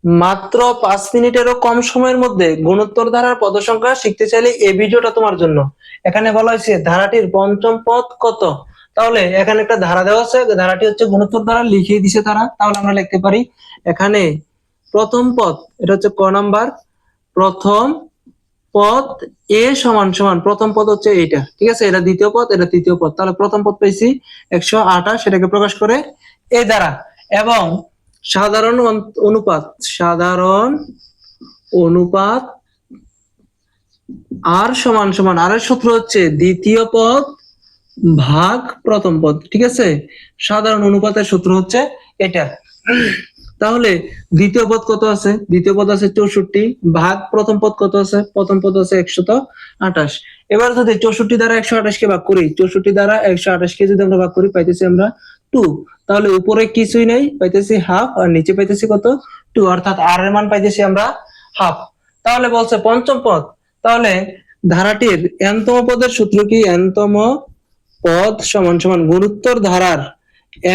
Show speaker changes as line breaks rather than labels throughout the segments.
মাত্র 5 মিনিটেরও কম সময়ের মধ্যে গুণোত্তর ধারার পদ সংখ্যা শিখতে চাইলে এই ভিডিওটা তোমার জন্য। এখানে বলা হয়েছে ধারাটির পঞ্চম পদ কত। তাহলে এখানে একটা ধারা দেওয়া আছে, ধারাটি হচ্ছে গুণোত্তর ধারা লিখিয়ে দিছে তারা। তাহলে আমরা লিখতে পারি এখানে প্রথম পদ, এটা হচ্ছে ক নাম্বার, প্রথম পদ এ সমান সমান প্রথম পদ হচ্ছে এইটা, ঠিক আছে, এটা দ্বিতীয় পদ, এটা তৃতীয় পদ। তাহলে প্রথম পদ পেয়েছি 128, সেটাকে প্রকাশ করে এ দ্বারা। এবং সাধারণ অনুপাত, সাধারণ অনুপাত আর সমান সমান, আর এর সূত্র হচ্ছে দ্বিতীয় পদ ভাগ প্রথম পদ, ঠিক আছে। সাধারণ অনুপাতের সূত্র হচ্ছে এটা। তাহলে দ্বিতীয় পদ কত আছে? দ্বিতীয় পদ আছে 64 ভাগ প্রথম পদ কত আছে? প্রথম পদ আছে 128। এবার যদি 64 দ্বারা 128 কে ভাগ করি, 64 দ্বারা 128 কে যদি আমরা ভাগ করি, পাইতেছি আমরা 2। তাহলে উপরে কিছুই নাই, পাইতেছি হাফ, আর নিচে পাইতেছি কত? 2, অর্থাৎ আর এর মান পাইতেছি আমরা হাফ। তাহলে বলছে পঞ্চম পদ। তাহলে ধারাটির n তম পদের সূত্র কি? n তম পদ সমান সমান গুণোত্তর ধারার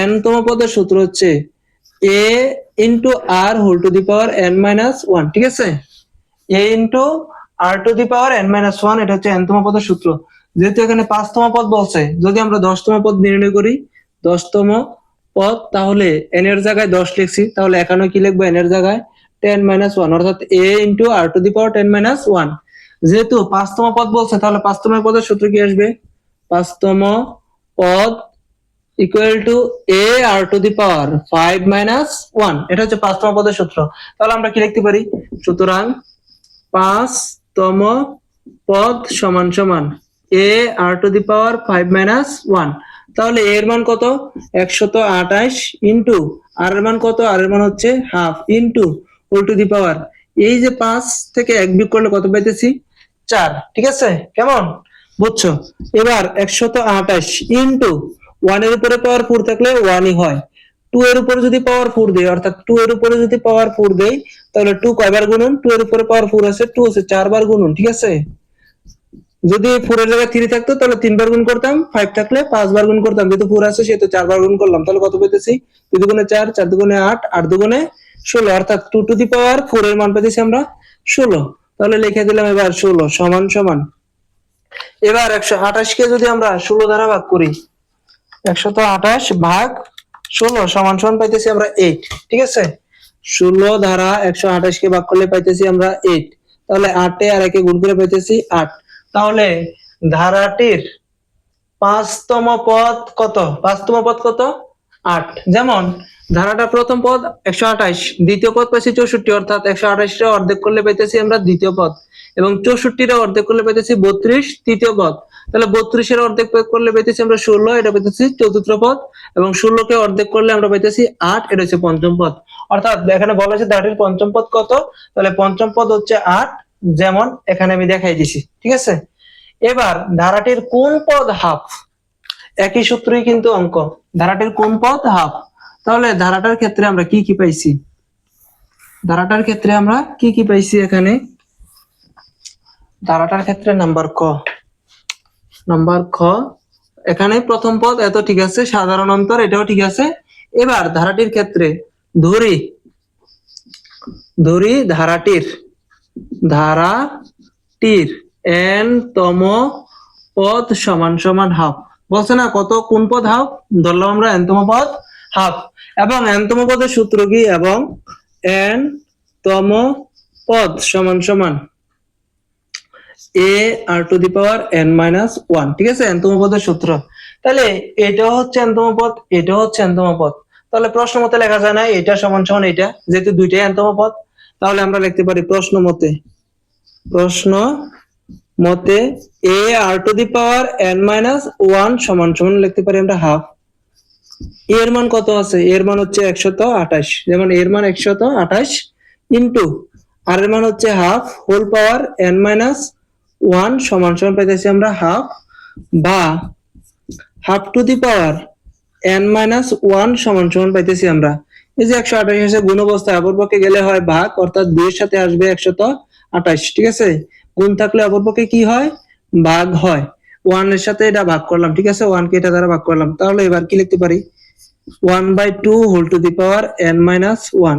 n তম পদের সূত্র হচ্ছে a into r whole to the power n minus 1, ঠিক আছে। a into r to the power n minus 1, এটা হচ্ছে n তম পদের সূত্র। যেহেতু এখানে 5তম পদ বলছে, যদি আমরা 10তম পদ নির্ণয় করি, 10তম পদ, তাহলে n এর জায়গায় 10 লিখছি, তাহলে এখানে কি লিখবো? n এর জায়গায় 10 minus 1, অর্থাৎ a into r to the power 10 minus 1। যেহেতু 5তম পদ বলছে, তাহলে 5তম পদের সূত্র কি আসবে? 5তম পদ equal to a r to the power 5 minus 1, এটা হচ্ছে 5তম পদের সূত্র। তাহলে আমরা কি লিখতে পারি? সুতরাং 5তম পদ সমান সমান a r to the power 5 minus 1। তাহলে a এর মান কত? 128 ইন্টু আর এর মান কত? আর এর মান হচ্ছে half, into whole to the power, এই যে 5 থেকে 1 বিয়োগ করলে কত পাইতেছি? 4, ঠিক আছে। কেমন বুঝছো? এবার 128 ইন্টু 1 এর উপরে পাওয়ার 4 থাকলে 1ই হয়। 2 এর উপরে যদি পাওয়ার 4 দেই, অর্থাৎ 2 এর উপরে যদি পাওয়ার 4 দেই, তাহলে 2 কয়বার গুণন? 2 এর উপরে পাওয়ার 4 আছে, 2 আছে 4 বার গুণন, ঠিক আছে। যদি 4 এর জায়গায় 3 থাকতো, তাহলে 3 বার গুণ করতাম, 5 থাকলে 5 বার গুণ করতাম, যেহেতু 4 আছে সেহেতু 4 বার গুণ করলাম। তাহলে কত পেতেছি? 2 দুগুণে 4, 4 দুগুণে 8, 8 দুগুণে 16, অর্থাৎ 2 টু দি পাওয়ার 4 এর মান পেতেছি আমরা 16। তাহলে লিখে দিলাম এবার 16 সমান সমান, এবার 128 কে যদি আমরা 16 দ্বারা ভাগ করি, 128 ভাগ 16 সমান সমান পাইতেছি আমরা 8, ঠিক আছে। 16 দ্বারা 128 কে ভাগ করলে পাইতেছি আমরা 8। তাহলে 8 এ আর 1 এ গুণ করে পাইতেছি 8। তাহলে ধারাটির 5তম পদ কত? 5তম পদ কত? 8। যেমন ধারাটা প্রথম পদ 128, দ্বিতীয় পদ পাইছি 64, অর্থাৎ 128 টা অর্ধেক করলে পাইতেছি আমরা দ্বিতীয় পদ, এবং 64 টা অর্ধেক করলে পাইতেছি 32, তৃতীয় পদ। তাহলে 32 এর অর্ধেক করলে পাইতেছি আমরা 16, এটা পাইতেছি চতুর্থ পদ, এবং 16 কে অর্ধেক করলে আমরা পাইতেছি 8, এটা হচ্ছে পঞ্চম পদ। অর্থাৎ এখানে বলা হয়েছে ধারাটির পঞ্চম পদ কত, তাহলে পঞ্চম পদ হচ্ছে 8, যেমন এখানে আমি দেখাই দিছি, ঠিক আছে। এবার ধারাটির কোন পদ হাফ? একই সূত্রই কিন্তু অঙ্ক, ধারাটির কোন পদ হাফ। তাহলে ধারাটার ক্ষেত্রে আমরা কি কি পাইছি? ধারাটার ক্ষেত্রে আমরা কি কি পাইছি? এখানে ধারাটার ক্ষেত্রে নাম্বার খ, এখানে প্রথম পদ এত ঠিক আছে, সাধারণ অন্তর এটাও ঠিক আছে। এবার ধারাটির ক্ষেত্রে ধরি ধারাটির n তম পদ সমান সমান হাফ। বলছে না কত, কোন পদ হাফ? ধরলাম আমরা n তম পদ হাফ। এবং n তম পদের সূত্র কি? এবং n তম পদ সমান সমান a r to the power n minus 1, ঠিক আছে, n তম পদের সূত্র। তাহলে এটাও হচ্ছে n তম পদ, এটাও হচ্ছে n তম পদ। তাহলে প্রশ্ন মতে লেখা যায় না এটা সমান সমান এটা, যেহেতু দুইটাই n তম পদ। তাহলে আমরা লিখতে পারি প্রশ্ন মতে a r to the power n minus 1 সমান সমান লিখতে পারি আমরা হাফ। এর মান কত আছে? এর মান হচ্ছে 128, যেমন এর মান 128 ইন্টু আর এর মান হচ্ছে half whole power n minus 1 সমান সমান পাইতেছি আমরা হাফ, বা half to the power n minus 1 সমান সমান পাইতেছি আমরা, এই যে 128 এসে গুণ অবস্থায় অপরপক্ষে গেলে হয় ভাগ, অর্থাৎ 2 এর সাথে আসবে 128, ঠিক আছে। গুণ থাকলে অপরপক্ষে কি হয়? ভাগ হয়। 1 এর সাথে এটা ভাগ করলাম, ঠিক আছে, 1 কে এটা দ্বারা ভাগ করলাম। তাহলে এবার কি লিখতে পারি? 1/2 whole to the power n minus 1।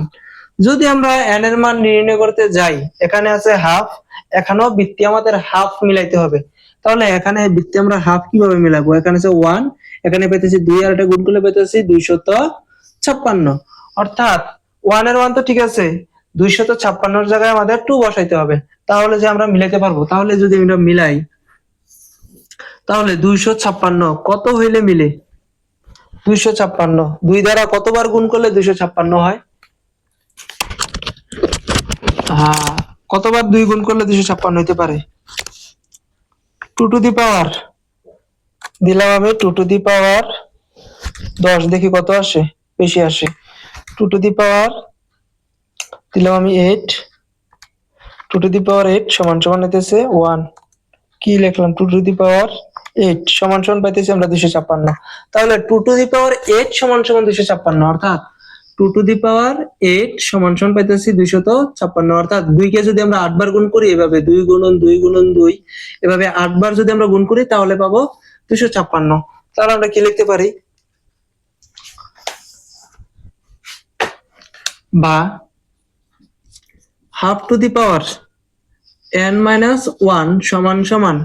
যদি আমরা n এর মান নির্ণয় করতে যাই, এখানে আছে হাফ, এখানেও বৃত্তি আমাদের হাফ মিলাইতে হবে। তাহলে এখানে বৃত্তি আমরা হাফ কিভাবে মিলাবো? এখানে আছে 1, এখানে পেতেছি 2 আর এটা গুণ করলে পেতেছি 256। অর্থাৎ 1 এর মান তো ঠিক আছে, 256 এর জায়গায় আমাদের 2 বসাইতে হবে, তাহলে যে আমরা মিলাইতে পারবো। তাহলে যদি আমরা মিলাই, তাহলে 256 কত হইলে মিলে? 256 2 দ্বারা কতবার গুণ করলে 256 হয়? হ্যাঁ, কতবার 2 গুণ করলে 256 হইতে পারে? 2 টু দি পাওয়ার দিলাম আমি 2 টু দি পাওয়ার 10, দেখি কত আসে, বেশি আসে। 2 টু দি পাওয়ার দিলাম আমি 8, 2 টু দি পাওয়ার 8 সমান সমান হইতেছে 1। কি লিখলাম? 2 টু দি পাওয়ার 8 সমান সমান পাইতেছি আমরা 256। তাহলে 2 টু দি পাওয়ার 8 সমান সমান 256, অর্থাৎ 2 টু দি পাওয়ার 8 সমান সমান পাইতেছি 256। অর্থাৎ 2 কে যদি আমরা 8 বার গুণ করি, এভাবে 2 গুণন 2 গুণন 2, এভাবে 8 বার যদি আমরা গুণ করি তাহলে পাবো 256। তাহলে আমরা কি লিখতে পারি? বা half to the power n minus 1 সমান সমান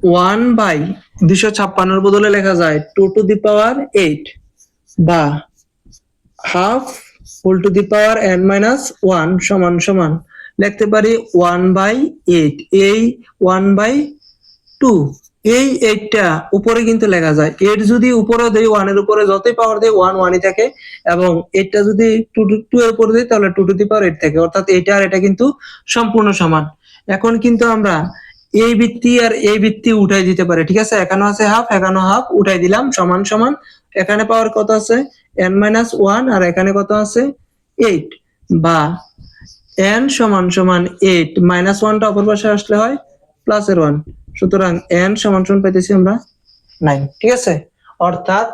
1/256 বদলে লেখা যায় 2 টু দি পাওয়ার 8, বা half whole to the power n minus 1 সমান সমান লিখতে পারি 1/8। এই 1/2, এই 8টা উপরে কিন্তু লেখা যায়। 8 যদি উপরে দেই, 1 এর উপরে যতই পাওয়ার দেই 1 1ই থাকে, এবং 8টা যদি 2 এর উপরে দেই তাহলে 2 টু দি পাওয়ার 8 থাকে। অর্থাৎ এটা আর এটা কিন্তু সম্পূর্ণ সমান। এখন কিন্তু আমরা এই বৃত্তি আর এই বৃত্তি উঠাই দিতে পারি, ঠিক আছে? এখানে আছে হাফ, এখানে হাফ, উঠাই দিলাম, সমান সমান। এখানে পাওয়ার কত আছে? n মাইনাস 1, আর এখানে কত আছে? 8, বা n সমান সমান 8 মাইনাস 1টা অপর পাশে আসলে হয় প্লাসের 1। সুতরাং n সমান সমান পাইতেছি আমরা 9, ঠিক আছে? অর্থাৎ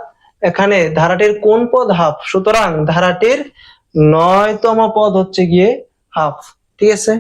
এখানে ধারাটির কোন পদ হাফ? সুতরাং ধারাটির 9তম পদ হচ্ছে গিয়ে হাফ, ঠিক আছে?